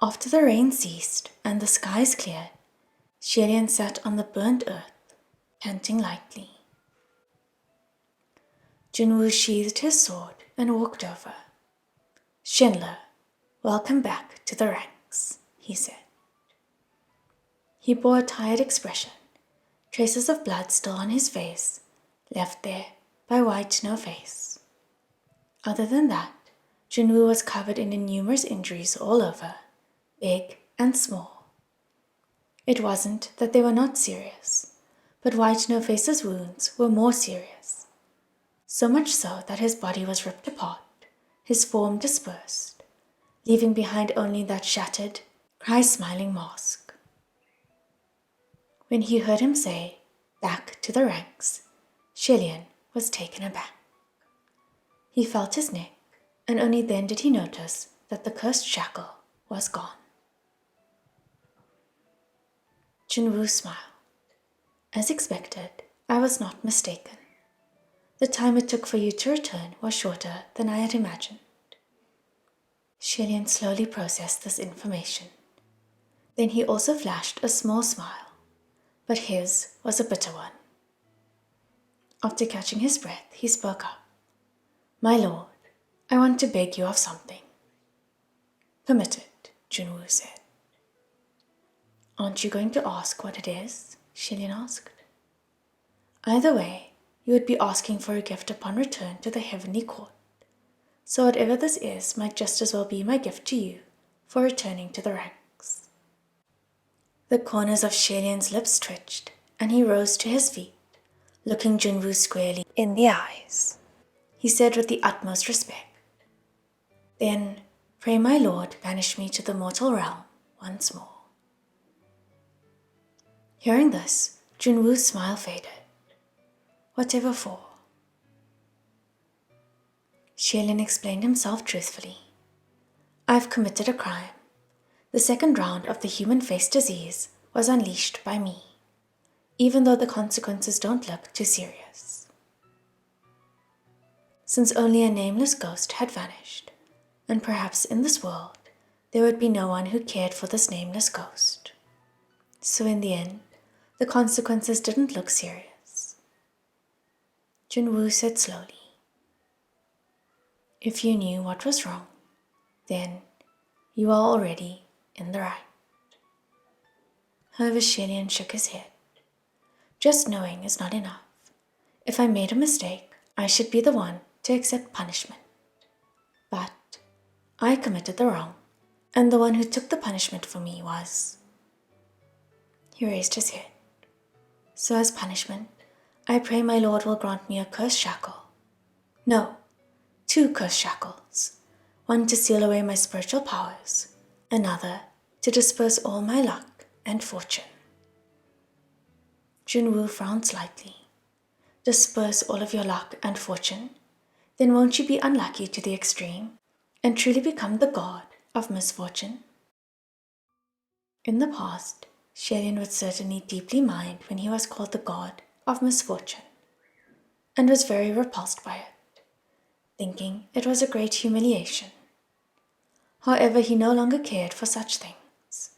After the rain ceased and the skies cleared, Lian sat on the burnt earth, panting lightly. Junwu sheathed his sword and walked over. "Shenle, welcome back to the ranks," he said. He bore a tired expression, traces of blood still on his face, left there by White No Face. Other than that, Junwu was covered in numerous injuries all over, big and small. It wasn't that they were not serious, but White No Face's wounds were more serious. So much so that his body was ripped apart, his form dispersed, leaving behind only that shattered, cry-smiling mask. When he heard him say, "Back to the ranks," Lian was taken aback. He felt his neck, and only then did he notice that the cursed shackle was gone. Junwu smiled. "As expected, I was not mistaken. The time it took for you to return was shorter than I had imagined." Lian slowly processed this information. Then he also flashed a small smile, but his was a bitter one. After catching his breath, he spoke up. "My lord, I want to beg you of something." "Permitted," Junwu said. "Aren't you going to ask what it is?" Lian asked. "Either way, you would be asking for a gift upon return to the heavenly court. So whatever this is might just as well be my gift to you for returning to the ranks." The corners of Lian's lips twitched, and he rose to his feet, looking Junwu squarely in the eyes. He said with the utmost respect, "Then, pray my lord banish me to the mortal realm once more." Hearing this, Junwu's smile faded. "Whatever for?" Lian explained himself truthfully. "I've committed a crime. The second round of the human face disease was unleashed by me, even though the consequences don't look too serious. Since only a nameless ghost had vanished, and perhaps in this world there would be no one who cared for this nameless ghost. So in the end, the consequences didn't look serious." Junwu said slowly, "If you knew what was wrong, then you are already in the right." However, Lian shook his head. "Just knowing is not enough. If I made a mistake, I should be the one to accept punishment. But I committed the wrong, and the one who took the punishment for me was—" He raised his head. "So as punishment, I pray my lord will grant me a cursed shackle. No, 2 cursed shackles. One to seal away my spiritual powers, another to disperse all my luck and fortune." Junwu frowned slightly. "Disperse all of your luck and fortune? Then won't you be unlucky to the extreme and truly become the god of misfortune?" In the past, Lian would certainly deeply mind when he was called the god of misfortune, and was very repulsed by it, thinking it was a great humiliation. However, he no longer cared for such things.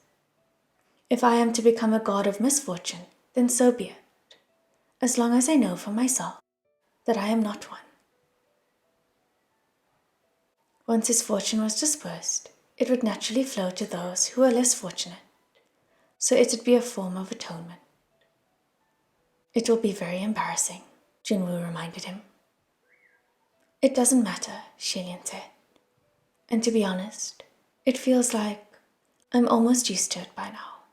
If I am to become a god of misfortune, then so be it, as long as I know for myself that I am not one. Once his fortune was dispersed, it would naturally flow to those who were less fortunate, so it would be a form of atonement. "It will be very embarrassing," Junwu reminded him. "It doesn't matter," Lian said. "And to be honest, it feels like I'm almost used to it by now."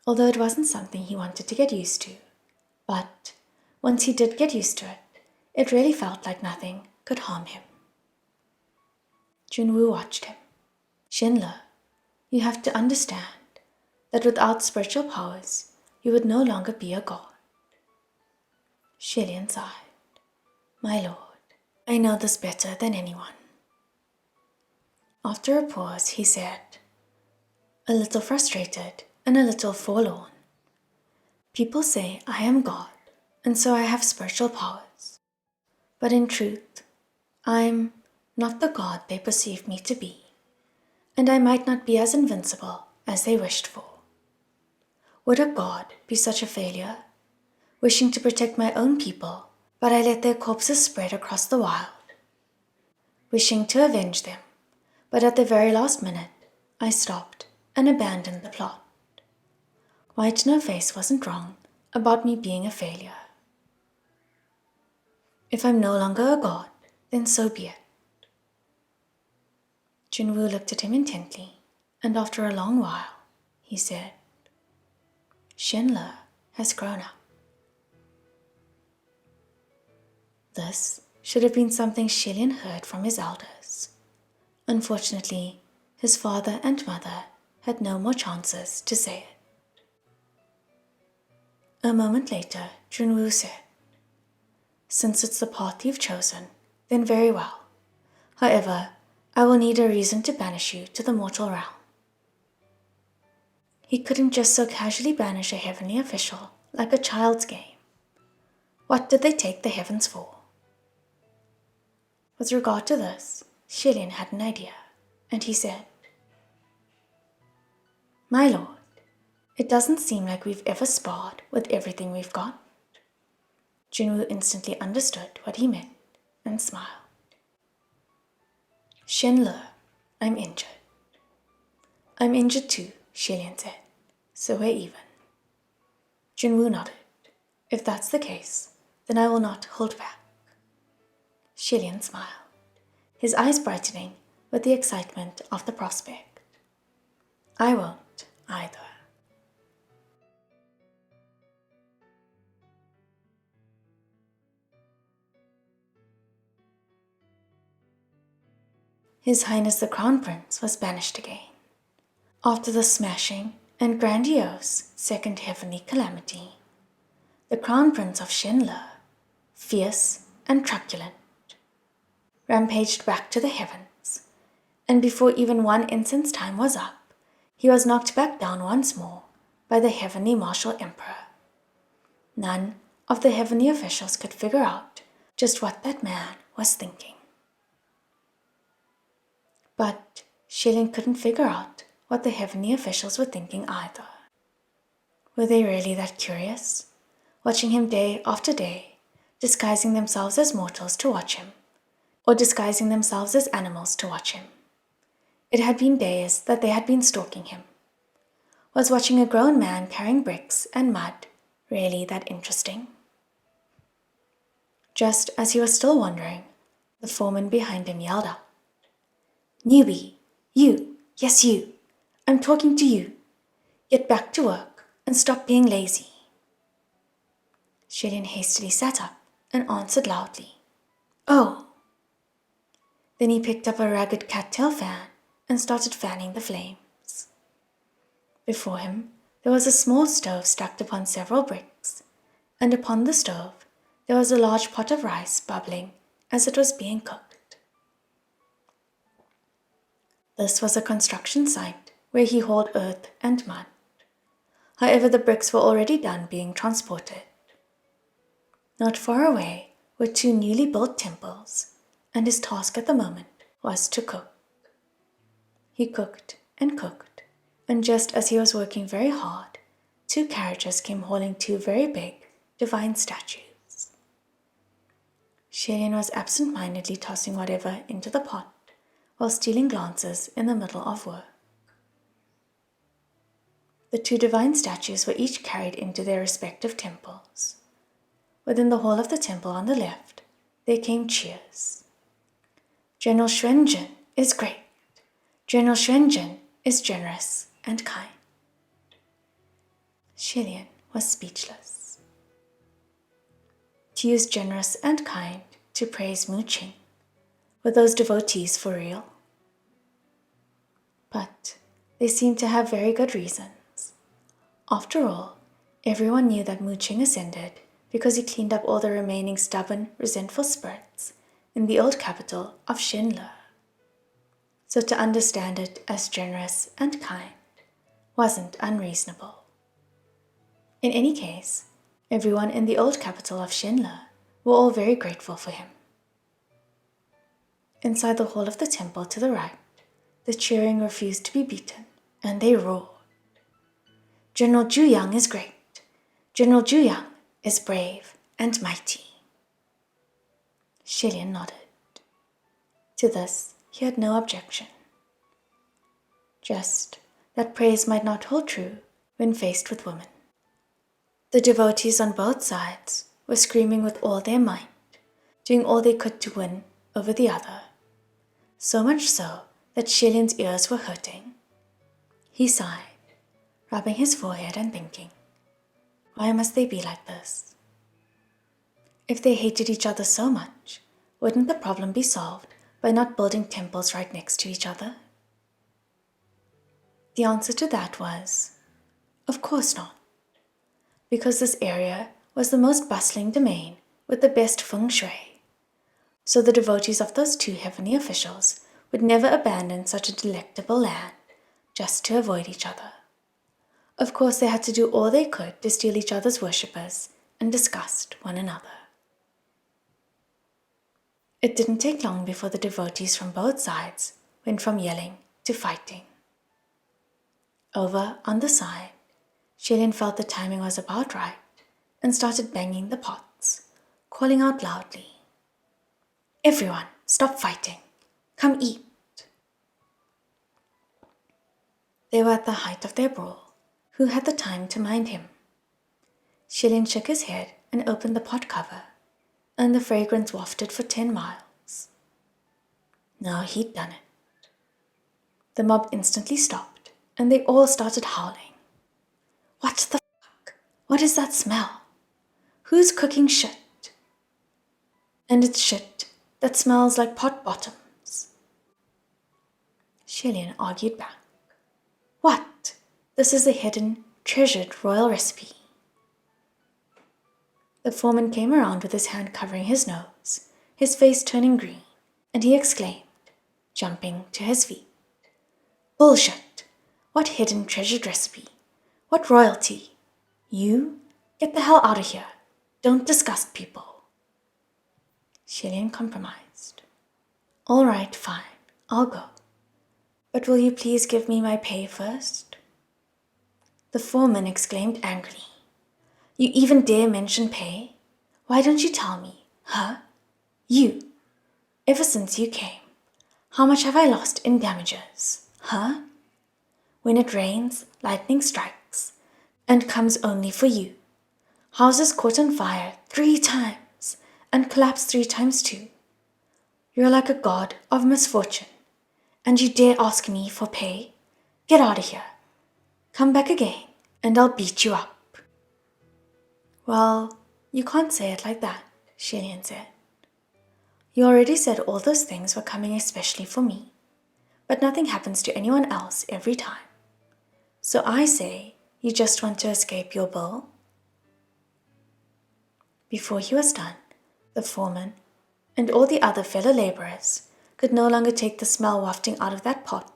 Although it wasn't something he wanted to get used to, but once he did get used to it, it really felt like nothing could harm him. Junwu watched him. "Shenle, you have to understand that without spiritual powers, you would no longer be a god." Lian sighed. "My lord, I know this better than anyone." After a pause, he said, a little frustrated and a little forlorn, "People say I am God, and so I have spiritual powers. But in truth, I'm not the god they perceive me to be. and I might not be as invincible as they wished for. Would a god be such a failure? Wishing to protect my own people, but I let their corpses spread across the wild. Wishing to avenge them, but at the very last minute, I stopped and abandoned the plot. White No Face wasn't wrong about me being a failure. If I'm no longer a god, then so be it. Junwu looked at him intently, and after a long while, he said, Shenle has grown up. This should have been something Shilian heard from his elders. Unfortunately, his father and mother had no more chances to say it. A moment later, Junwu said, Since it's the path you've chosen, then very well. However, I will need a reason to banish you to the mortal realm. He couldn't just so casually banish a heavenly official like a child's game. What did they take the heavens for? With regard to this, Shilian had an idea, and he said, My lord, it doesn't seem like we've ever sparred with everything we've got. Junwu instantly understood what he meant and smiled. Shenle, I'm injured. I'm injured too, Shilian said, so we're even. Junwu nodded. If that's the case, then I will not hold back. Shilian smiled, his eyes brightening with the excitement of the prospect. I won't either. His Highness the Crown Prince was banished again. After the smashing and grandiose second heavenly calamity, the Crown Prince of Shenle, fierce and truculent, rampaged back to the heavens, and before even one incense time was up, he was knocked back down once more by the heavenly martial emperor. None of the heavenly officials could figure out just what that man was thinking. But Shilian couldn't figure out what the heavenly officials were thinking either. Were they really that curious, watching him day after day, disguising themselves as mortals to watch him, or disguising themselves as animals to watch him? It had been days that they had been stalking him. Was watching a grown man carrying bricks and mud really that interesting? Just as he was still wondering, the foreman behind him yelled out, Newbie, you, yes you, I'm talking to you. Get back to work and stop being lazy. Shilian hastily sat up and answered loudly, Oh. Then he picked up a ragged cattail fan and started fanning the flames. Before him, there was a small stove stacked upon several bricks, and upon the stove there was a large pot of rice bubbling as it was being cooked. This was a construction site where he hauled earth and mud. However, the bricks were already done being transported. Not far away were two newly built temples, and his task at the moment was to cook. He cooked, and just as he was working very hard, two carriages came hauling two very big, divine statues. Shilian was absent-mindedly tossing whatever into the pot, while stealing glances in the middle of work. The two divine statues were each carried into their respective temples. Within the hall of the temple on the left, there came cheers. General Xuanzhen is great. General Xuanzhen is generous and kind. Shilian was speechless. To use generous and kind to praise Mu Qing. Were those devotees for real? But they seemed to have very good reasons. After all, everyone knew that Mu Qing ascended because he cleaned up all the remaining stubborn, resentful spirits in the old capital of Shenle. So to understand it as generous and kind wasn't unreasonable. In any case, everyone in the old capital of Shenle were all very grateful for him. Inside the hall of the temple to the right, The cheering refused to be beaten, and they roared. General Zhu is great. General Zhu is brave and mighty. Xilian nodded. To this, he had no objection. Just that praise might not hold true when faced with women. The devotees on both sides were screaming with all their might, doing all they could to win over the other. So much so that Xilian's ears were hurting. He sighed, rubbing his forehead and thinking, why must they be like this? If they hated each other so much, wouldn't the problem be solved by not building temples right next to each other? The answer to that was, of course not. Because this area was the most bustling domain with the best feng shui. So the devotees of those two heavenly officials would never abandon such a delectable land just to avoid each other. Of course, they had to do all they could to steal each other's worshippers and disgust one another. It didn't take long before the devotees from both sides went from yelling to fighting. Over on the side, Xilian felt the timing was about right and started banging the pots, calling out loudly, "Everyone, stop fighting. Come eat." They were at the height of their brawl. Who had the time to mind him? Xilian shook his head and opened the pot cover, and the fragrance wafted for 10 miles. Now he'd done it. The mob instantly stopped, and they all started howling. What the fuck? What is that smell? Who's cooking shit? And it's shit that smells like pot bottoms. Xilian argued back. What? This is the hidden, treasured royal recipe. The foreman came around with his hand covering his nose, his face turning green, and he exclaimed, jumping to his feet. Bullshit! What hidden treasured recipe? What royalty? You? Get the hell out of here. Don't disgust people. Xilian compromised. All right, fine, I'll go. But will you please give me my pay first? The foreman exclaimed angrily. You even dare mention pay? Why don't you tell me, huh? You. Ever since you came, how much have I lost in damages, huh? When it rains, lightning strikes, and comes only for you. Houses caught on fire 3 times, and collapsed 3 times too. You're like a god of misfortune, and you dare ask me for pay? Get out of here. Come back again, and I'll beat you up. Well, you can't say it like that, Xilian said. You already said all those things were coming especially for me, but nothing happens to anyone else every time. So I say, you just want to escape your bill? Before he was done, the foreman and all the other fellow laborers could no longer take the smell wafting out of that pot,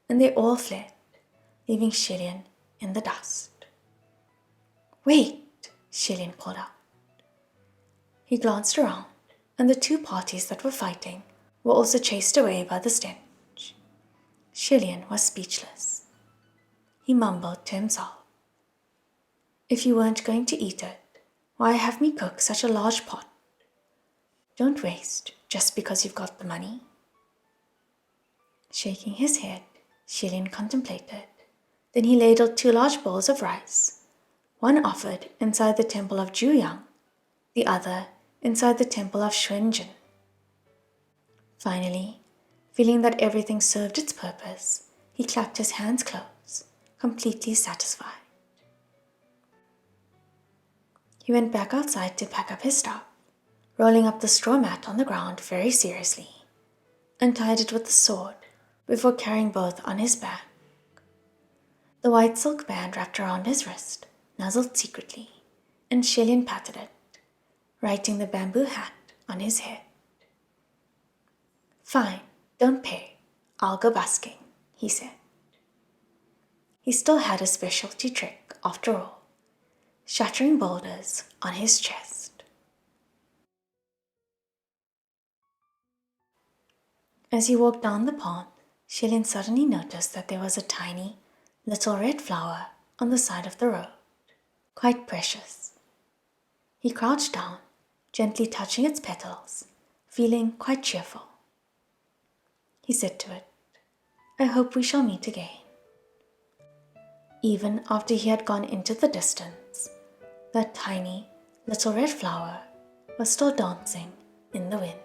and they all fled, leaving Xilian in the dust. Wait! Xilian called out. He glanced around, and the 2 parties that were fighting were also chased away by the stench. Xilian was speechless. He mumbled to himself. If you weren't going to eat it, why have me cook such a large pot? Don't waste just because you've got the money. Shaking his head, Xilian contemplated. Then he ladled 2 large bowls of rice, one offered inside the temple of Zhu, the other inside the temple of Xuanzhen. Finally, feeling that everything served its purpose, he clapped his hands close, completely satisfied. He went back outside to pack up his stuff, rolling up the straw mat on the ground very seriously, and tied it with the sword before carrying both on his back. The white silk band wrapped around his wrist nuzzled secretly, and Xilian patted it, writing the bamboo hat on his head. Fine, don't pay. I'll go busking, he said. He still had a specialty trick, after all, shattering boulders on his chest. As he walked down the path, Shilin suddenly noticed that there was a tiny, little red flower on the side of the road, quite precious. He crouched down, gently touching its petals, feeling quite cheerful. He said to it, "I hope we shall meet again." Even after he had gone into the distance, that tiny, little red flower was still dancing in the wind.